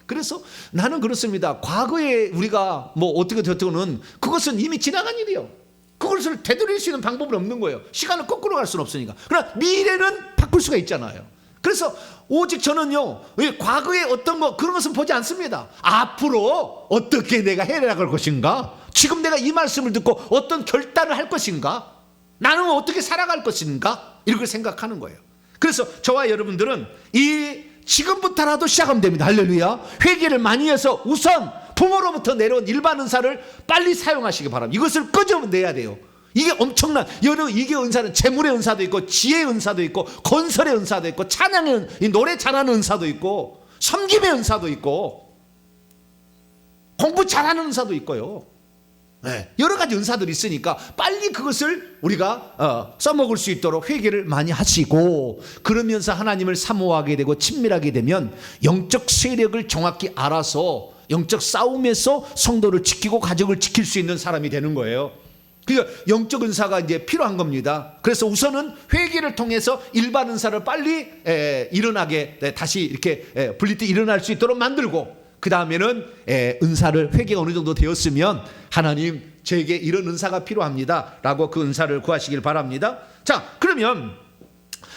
그래서 나는 그렇습니다. 과거에 우리가 뭐 어떻게 됐든 그것은 이미 지나간 일이요. 그것을 되돌릴 수 있는 방법은 없는 거예요. 시간을 거꾸로 갈 수는 없으니까. 그러나 미래는 바꿀 수가 있잖아요. 그래서 오직 저는요, 과거에 어떤 거 그런 것은 보지 않습니다. 앞으로 어떻게 내가 해나갈 것인가, 지금 내가 이 말씀을 듣고 어떤 결단을 할 것인가, 나는 어떻게 살아갈 것인가, 이걸 생각하는 거예요. 그래서 저와 여러분들은 이 지금부터라도 시작하면 됩니다. 할렐루야. 회개를 많이 해서 우선 부모로부터 내려온 일반 은사를 빨리 사용하시기 바랍니다. 이것을 끄집어내야 돼요. 이게 엄청난, 여러분, 이게 은사는 재물의 은사도 있고, 지혜의 은사도 있고, 건설의 은사도 있고, 찬양의, 노래 잘하는 은사도 있고, 섬김의 은사도 있고, 공부 잘하는 은사도 있고요. 여러 가지 은사들이 있으니까 빨리 그것을 우리가 써먹을 수 있도록 회개를 많이 하시고, 그러면서 하나님을 사모하게 되고 친밀하게 되면 영적 세력을 정확히 알아서 영적 싸움에서 성도를 지키고 가족을 지킬 수 있는 사람이 되는 거예요. 그러니까 영적 은사가 이제 필요한 겁니다. 그래서 우선은 회개를 통해서 일반 은사를 빨리 일어나게, 다시 이렇게 분리돼 일어날 수 있도록 만들고, 그 다음에는 은사를, 회개가 어느 정도 되었으면 하나님 저에게 이런 은사가 필요합니다 라고 그 은사를 구하시길 바랍니다. 자, 그러면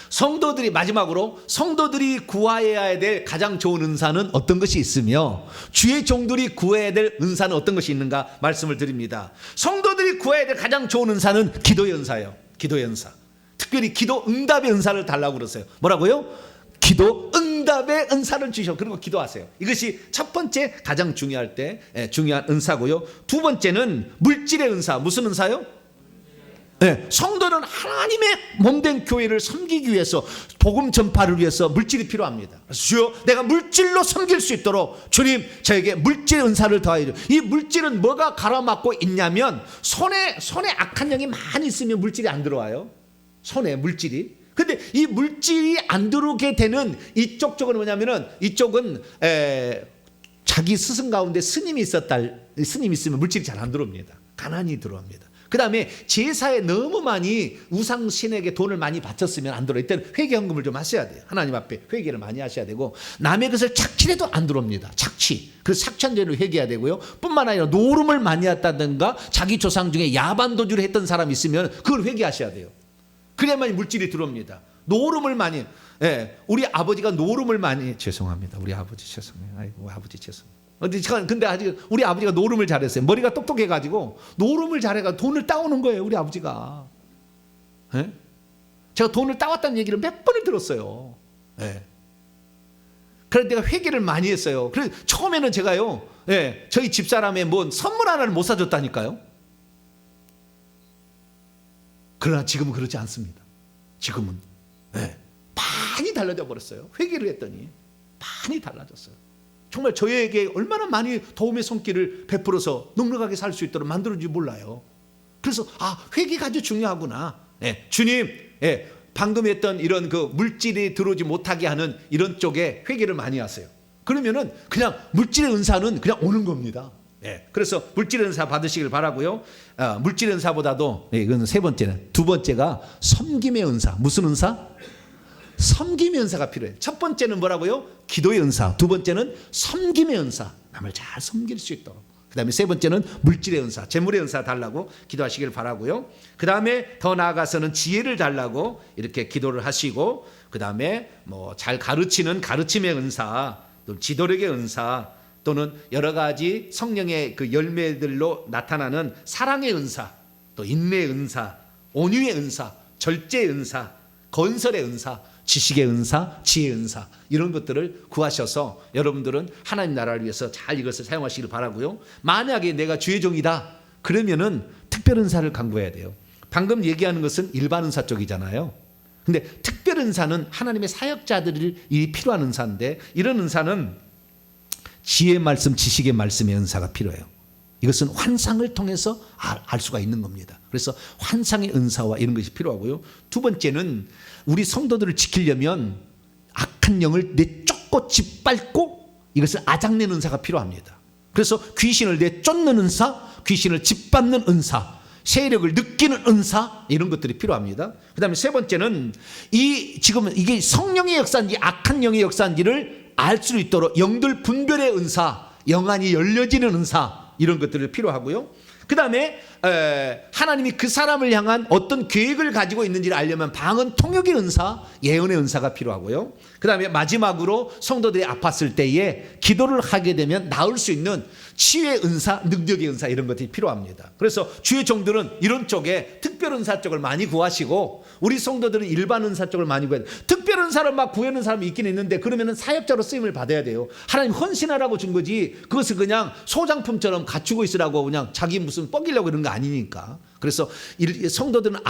성도들이, 마지막으로 성도들이 구해야 될 가장 좋은 은사는 어떤 것이 있으며, 주의 종들이 구해야 될 은사는 어떤 것이 있는가 말씀을 드립니다. 성도들이 구해야 될 가장 좋은 은사는 기도의 은사예요. 기도의 은사. 특별히 기도 응답의 은사를 달라고 그러세요. 뭐라고요? 기도 응답의 은사를 주셔. 그리고 기도하세요. 이것이 첫 번째 가장 중요할 때 중요한 은사고요. 두 번째는 물질의 은사. 무슨 은사요? 네, 성도는 하나님의 몸된 교회를 섬기기 위해서, 복음 전파를 위해서 물질이 필요합니다. 그래서 주여, 내가 물질로 섬길 수 있도록 주님 저에게 물질 은사를 더하여. 이 물질은 뭐가 가로막고 있냐면 손에 악한 영이 많이 있으면 물질이 안 들어와요. 손에 물질이. 근데 이 물질이 안 들어오게 되는 이쪽 쪽은 뭐냐면은, 이쪽은 자기 스승 가운데 스님이 있으면 물질이 잘 안 들어옵니다. 가난이 들어옵니다. 그 다음에 제사에 너무 많이 우상신에게 돈을 많이 바쳤으면 안 들어요. 이때는 회개헌금을 좀 하셔야 돼요. 하나님 앞에 회개를 많이 하셔야 되고, 남의 것을 착취해도 안 들어옵니다. 착취. 그래서 착취한 죄를 회개해야 되고요. 뿐만 아니라 노름을 많이 했다든가 자기 조상 중에 야반도주를 했던 사람이 있으면 그걸 회개하셔야 돼요. 그래야만 물질이 들어옵니다. 노름을 많이. 우리 아버지가 노름을 많이. 죄송합니다. 우리 아버지 죄송해요. 아이고 아버지 죄송해요. 근데 아직 우리 아버지가 노름을 잘했어요. 머리가 똑똑해가지고 노름을 잘해가 돈을 따오는 거예요. 우리 아버지가. 제가 돈을 따왔다는 얘기를 몇 번을 들었어요. 그래서 내가 회개를 많이 했어요. 그래서 처음에는 제가요, 저희 집사람의 뭐 선물 하나를 못 사줬다니까요. 그러나 지금은 그렇지 않습니다. 지금은 많이 달라져 버렸어요. 회개를 했더니 많이 달라졌어요. 정말 저에게 얼마나 많이 도움의 손길을 베풀어서 넉넉하게 살 수 있도록 만들어준지 몰라요. 그래서 회개가 아주 중요하구나. 주님, 방금 했던 이런 그 물질이 들어오지 못하게 하는 이런 쪽에 회개를 많이 하세요. 그러면은 그냥 물질의 은사는 그냥 오는 겁니다. 그래서 물질 은사 받으시길 바라고요. 물질 은사보다도 이건 세 번째는, 두 번째가 섬김의 은사. 무슨 은사? 섬김의 은사가 필요해요. 첫 번째는 뭐라고요? 기도의 은사. 두 번째는 섬김의 은사. 남을 잘 섬길 수 있도록. 그 다음에 세 번째는 물질의 은사, 재물의 은사 달라고 기도하시길 바라고요. 그 다음에 더 나아가서는 지혜를 달라고 이렇게 기도를 하시고, 그 다음에 뭐 잘 가르치는 가르침의 은사, 또 지도력의 은사, 또는 여러 가지 성령의 그 열매들로 나타나는 사랑의 은사, 또 인내의 은사, 온유의 은사, 절제의 은사, 건설의 은사, 지식의 은사, 지혜의 은사, 이런 것들을 구하셔서 여러분들은 하나님 나라를 위해서 잘 이것을 사용하시길 바라고요. 만약에 내가 주의 종이다 그러면은 특별 은사를 강구해야 돼요. 방금 얘기하는 것은 일반 은사 쪽이잖아요. 근데 특별 은사는 하나님의 사역자들이 필요한 은사인데, 이런 은사는 지혜의 말씀, 지식의 말씀의 은사가 필요해요. 이것은 환상을 통해서 알 수가 있는 겁니다. 그래서 환상의 은사와 이런 것이 필요하고요. 두 번째는 우리 성도들을 지키려면 악한 영을 내쫓고 짓밟고 이것을 아작내는 은사가 필요합니다. 그래서 귀신을 내쫓는 은사, 귀신을 짓밟는 은사, 세력을 느끼는 은사, 이런 것들이 필요합니다. 그 다음에 세 번째는 지금 이게 성령의 역사인지 악한 영의 역사인지를 알 수 있도록 영들 분별의 은사, 영안이 열려지는 은사, 이런 것들이 필요하고요. 그 다음에 하나님이 그 사람을 향한 어떤 계획을 가지고 있는지를 알려면 방언 통역의 은사, 예언의 은사가 필요하고요. 그 다음에 마지막으로 성도들이 아팠을 때에 기도를 하게 되면 나을 수 있는 치유의 은사, 능력의 은사, 이런 것들이 필요합니다. 그래서 주의 종들은 이런 쪽에 특별 은사 쪽을 많이 구하시고, 우리 성도들은 일반 은사 쪽을 많이 구해야 돼요. 특별 은사를 막 구하는 사람이 있긴 있는데, 그러면 사역자로 쓰임을 받아야 돼요. 하나님 헌신하라고 준 거지, 그것을 그냥 소장품처럼 갖추고 있으라고 그냥 자기 무슨 뻐기려고 이런 거 아니니까. 그래서 성도들은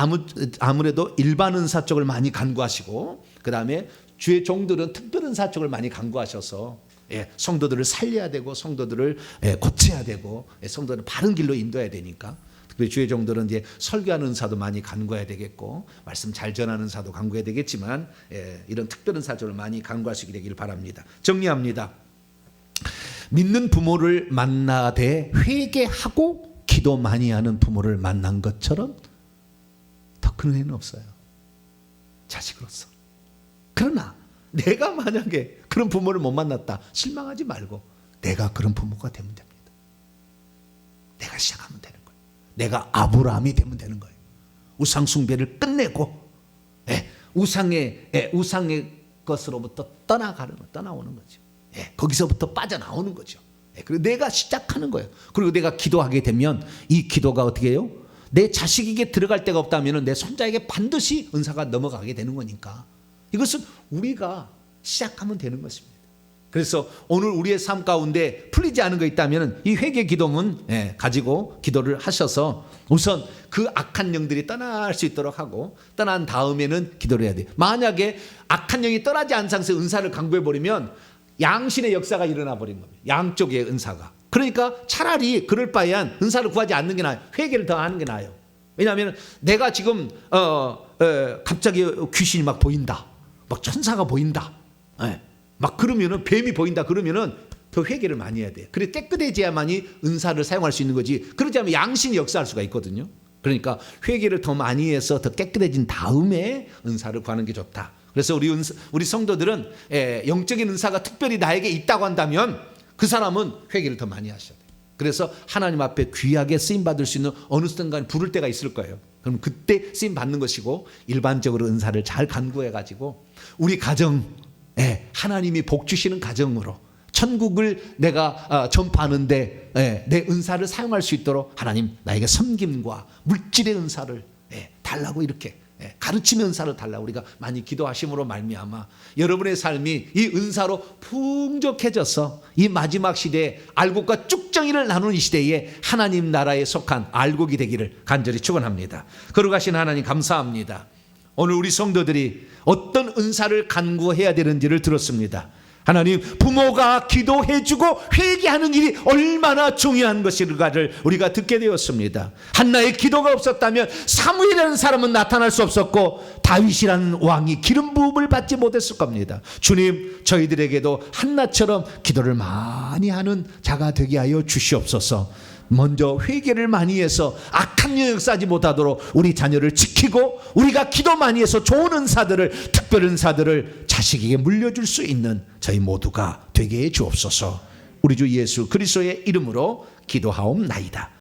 아무래도 일반 은사 쪽을 많이 간구하시고, 그 다음에 주의 종들은 특별 은사 쪽을 많이 간구하셔서 성도들을 살려야 되고, 성도들을 고쳐야 되고, 성도들을 바른 길로 인도해야 되니까. 특별히 주의 종들은 이제 설교하는 은사도 많이 간구해야 되겠고, 말씀 잘 전하는 은사도 간구해야 되겠지만, 이런 특별 은사적을 많이 간구하시게 되길 바랍니다. 정리합니다. 믿는 부모를 만나되 회개하고 기도 많이 하는 부모를 만난 것처럼 더 큰 은혜는 없어요, 자식으로서. 그러나 내가 만약에 그런 부모를 못 만났다, 실망하지 말고 내가 그런 부모가 되면 됩니다. 내가 시작하면 되는 거예요. 내가 아브라함이 되면 되는 거예요. 우상 숭배를 끝내고 우상의 것으로부터 떠나오는 거죠. 거기서부터 빠져나오는 거죠. 그리고 내가 시작하는 거예요. 그리고 내가 기도하게 되면 이 기도가 어떻게 해요? 내 자식에게 들어갈 데가 없다면 내 손자에게 반드시 은사가 넘어가게 되는 거니까, 이것은 우리가 시작하면 되는 것입니다. 그래서 오늘 우리의 삶 가운데 풀리지 않은 거 있다면 이 회개 기도문 가지고 기도를 하셔서 우선 그 악한 영들이 떠날 수 있도록 하고, 떠난 다음에는 기도를 해야 돼요. 만약에 악한 영이 떠나지 않은 상태에서 은사를 강구해버리면 양신의 역사가 일어나 버린 겁니다. 양쪽의 은사가. 그러니까 차라리 그럴 바에야 은사를 구하지 않는 게 나아요. 회개를 더 하는 게 나아요. 왜냐하면 내가 지금 갑자기 귀신이 막 보인다, 막 천사가 보인다, 막 그러면은 뱀이 보인다 그러면은 더 회개를 많이 해야 돼. 그래 깨끗해져야만이 은사를 사용할 수 있는 거지. 그러지 않으면 양심이 역사할 수가 있거든요. 그러니까 회개를 더 많이 해서 더 깨끗해진 다음에 은사를 구하는 게 좋다. 그래서 우리 성도들은 영적인 은사가 특별히 나에게 있다고 한다면 그 사람은 회개를 더 많이 하셔야 돼. 그래서 하나님 앞에 귀하게 쓰임 받을 수 있는 어느 순간 부를 때가 있을 거예요. 그럼 그때 쓰임 받는 것이고, 일반적으로 은사를 잘 간구해 가지고 우리 가정, 하나님이 복 주시는 가정으로 천국을 내가 전파하는데 내 은사를 사용할 수 있도록 하나님 나에게 섬김과 물질의 은사를 달라고, 이렇게 가르치는 은사를 달라고 우리가 많이 기도하심으로 말미암아 여러분의 삶이 이 은사로 풍족해져서 이 마지막 시대에 알곡과 쭉정이를 나누는 이 시대에 하나님 나라에 속한 알곡이 되기를 간절히 축원합니다. 거룩하신 하나님 감사합니다. 오늘 우리 성도들이 어떤 은사를 간구해야 되는지를 들었습니다. 하나님, 부모가 기도해주고 회개하는 일이 얼마나 중요한 것인가를 우리가 듣게 되었습니다. 한나의 기도가 없었다면 사무엘이라는 사람은 나타날 수 없었고 다윗이라는 왕이 기름 부음을 받지 못했을 겁니다. 주님, 저희들에게도 한나처럼 기도를 많이 하는 자가 되게 하여 주시옵소서. 먼저 회개를 많이 해서 악한 영역 싸지 못하도록 우리 자녀를 지키고, 우리가 기도 많이 해서 좋은 은사들을, 특별 은사들을 자식에게 물려줄 수 있는 저희 모두가 되게 해 주옵소서. 우리 주 예수 그리스도의 이름으로 기도하옵나이다.